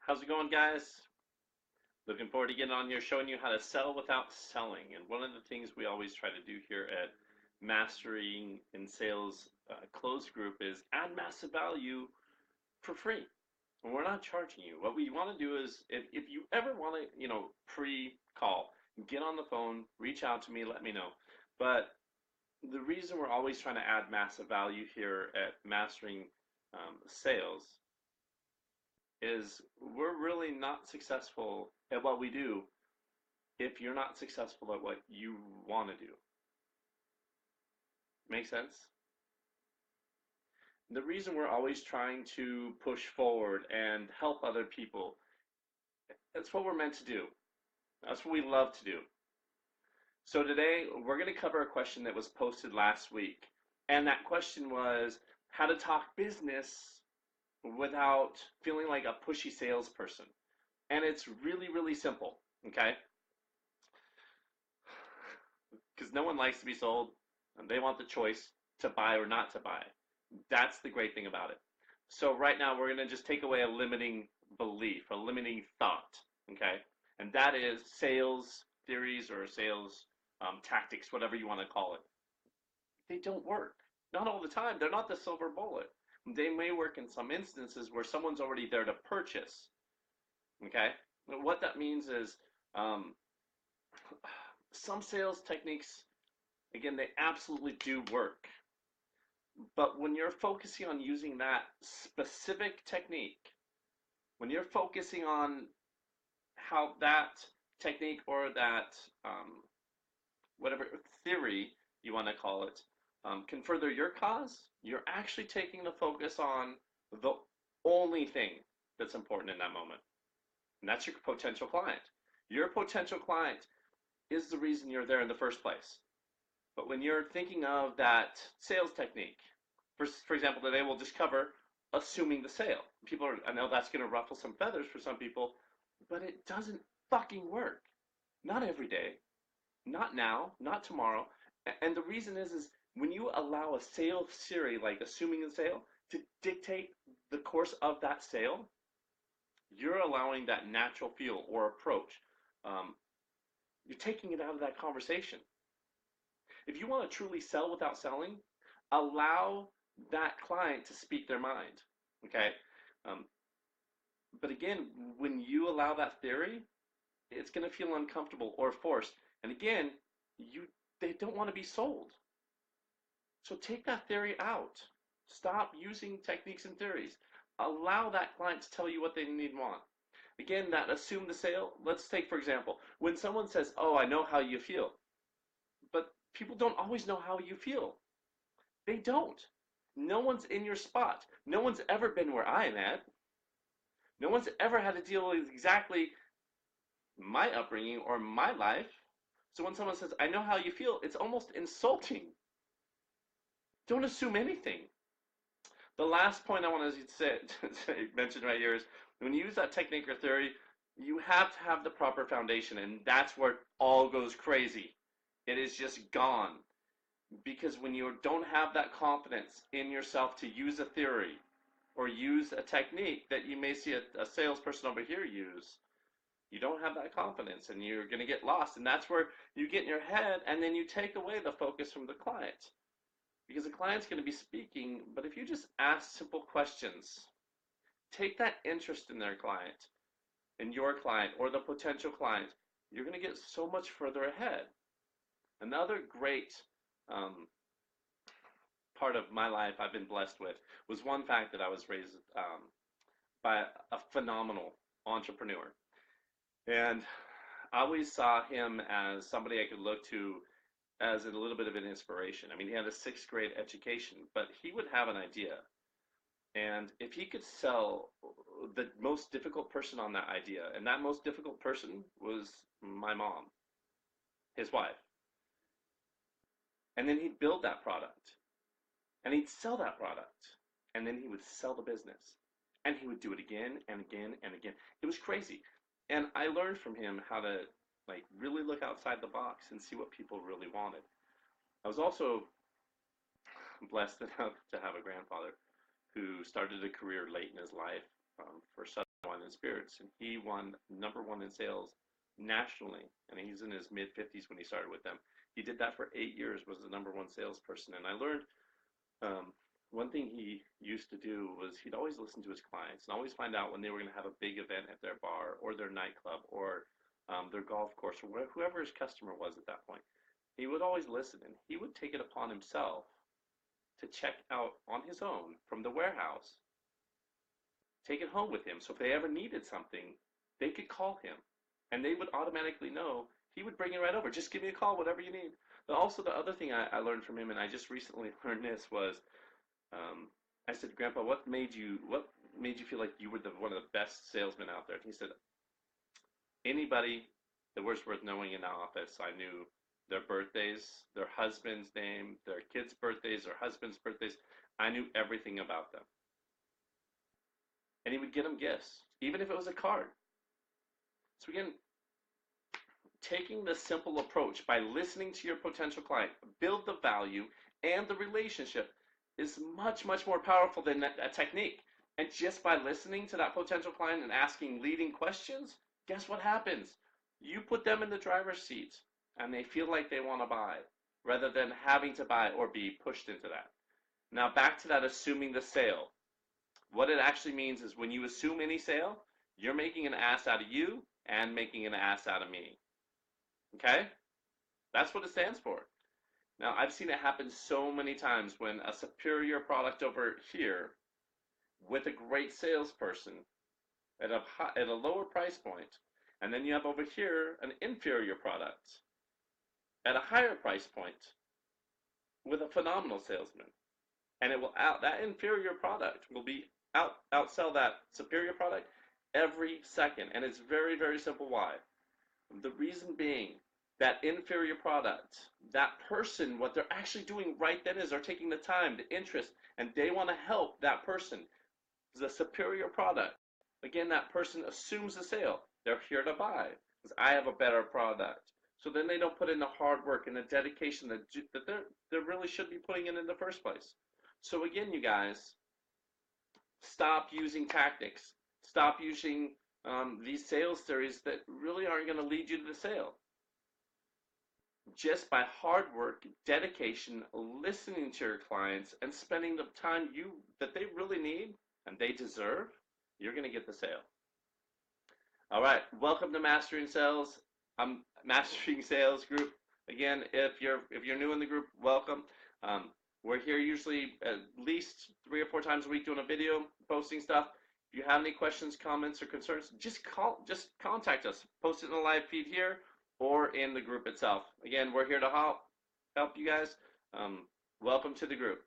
How's it going, guys? Looking forward to getting on here showing you how to sell without selling. And one of the things we always try to do here at Mastering in Sales Closed Group is add massive value for free. And we're not charging you. What we want to do is if you ever want to, pre-call, get on the phone, reach out to me, let me know. But the reason we're always trying to add massive value here at Mastering Sales is we're really not successful at what we do if you're not successful at what you want to do. Make sense? The reason we're always trying to push forward and help other people, that's what we're meant to do. That's what we love to do. So today we're going to cover a question that was posted last week. And that question was how to talk business without feeling like a pushy salesperson. And it's really, really simple, okay? Because no one likes to be sold, and they want the choice to buy or not to buy. That's the great thing about it. So right now we're going to just take away a limiting belief, a limiting thought, okay? And that is sales theories or sales tactics, whatever you want to call it. They don't work. Not all the time. They're not the silver bullet. They may work in some instances where someone's already there to purchase, okay? What that means is some sales techniques, again, they absolutely do work. But when you're focusing on using that specific technique, when you're focusing on how that technique or that whatever theory you want to call it can further your cause, you're actually taking the focus on the only thing that's important in that moment. And that's your potential client. Your potential client is the reason you're there in the first place. But when you're thinking of that sales technique, for example, today we'll just cover assuming the sale. I know that's going to ruffle some feathers for some people, but it doesn't fucking work. Not every day, not now, not tomorrow. And the reason is when you allow a sales theory like assuming the sale to dictate the course of that sale, you're allowing that natural feel or approach. You're taking it out of that conversation. If you want to truly sell without selling, allow that client to speak their mind, okay? But again, when you allow that theory, it's going to feel uncomfortable or forced. And again, they don't want to be sold. So take that theory out. Stop using techniques and theories. Allow that client to tell you what they need and want. Again, that assume the sale. Let's take, for example, when someone says, oh, I know how you feel. But people don't always know how you feel. They don't. No one's in your spot. No one's ever been where I am at. No one's ever had to deal with exactly my upbringing or my life. So when someone says, I know how you feel, it's almost insulting. Don't assume anything. The last point I want to mention right here is when you use that technique or theory, you have to have the proper foundation, and that's where it all goes crazy. It is just gone. Because when you don't have that confidence in yourself to use a theory or use a technique that you may see a salesperson over here use, you don't have that confidence and you're going to get lost. And that's where you get in your head and then you take away the focus from the client. Because the client's going to be speaking, but if you just ask simple questions, take that interest in their client, in your client or the potential client, you're going to get so much further ahead. Another great part of my life I've been blessed with was one fact that I was raised by a phenomenal entrepreneur. And I always saw him as somebody I could look to as a little bit of an inspiration. I mean, he had a sixth grade education, but he would have an idea. And if he could sell the most difficult person on that idea, and that most difficult person was my mom, his wife. And then he'd build that product. And he'd sell that product. And then he would sell the business. And he would do it again and again and again. It was crazy. And I learned from him how to really look outside the box and see what people really wanted. I was also blessed enough to have a grandfather who started a career late in his life for someone and spirits, and he won #1 in sales nationally. And he's in his mid 50s when he started with them. He did that for 8 years, was the #1 salesperson. And I learned one thing he used to do was he'd always listen to his clients and always find out when they were going to have a big event at their bar or their nightclub or their golf course or whoever his customer was at that point. He would always listen, and he would take it upon himself to check out on his own from the warehouse, take it home with him. So if they ever needed something, they could call him, and they would automatically know he would bring it right over. Just give me a call, whatever you need. But also the other thing I learned from him, and I just recently learned this, was I said, Grandpa, what made you feel like you were one of the best salesmen out there? And he said, anybody that was worth knowing in the office, I knew their birthdays, their husband's name, their kids' birthdays, their husband's birthdays. I knew everything about them. And he would get them gifts, even if it was a card. So again, taking the simple approach by listening to your potential client, build the value and the relationship is much, much more powerful than a technique. And just by listening to that potential client and asking leading questions, guess what happens? You put them in the driver's seat and they feel like they want to buy rather than having to buy or be pushed into that. Now back to that assuming the sale. What it actually means is when you assume any sale, you're making an ass out of you and making an ass out of me. Okay? That's what it stands for. Now, I've seen it happen so many times when a superior product over here with a great salesperson at a lower price point, and then you have over here an inferior product at a higher price point with a phenomenal salesman. And that inferior product will outsell that superior product every second. And it's very, very simple why. The reason being, that inferior product, that person, what they're actually doing right then is they're taking the time, the interest, and they want to help that person. The superior product, again, that person assumes the sale. They're here to buy because I have a better product. So then they don't put in the hard work and the dedication that they really should be putting in the first place. So again, you guys, stop using tactics. Stop using these sales theories that really aren't going to lead you to the sale. Just by hard work, dedication, listening to your clients, and spending the time that they really need and they deserve, you're going to get the sale. All right, welcome to Mastering Sales. I'm Mastering Sales Group. Again, if you're new in the group, welcome. We're here usually at least 3 or 4 times a week doing a video, posting stuff. If you have any questions, comments, or concerns, just contact us. Post it in the live feed here or in the group itself. Again, we're here to help you guys. Welcome to the group.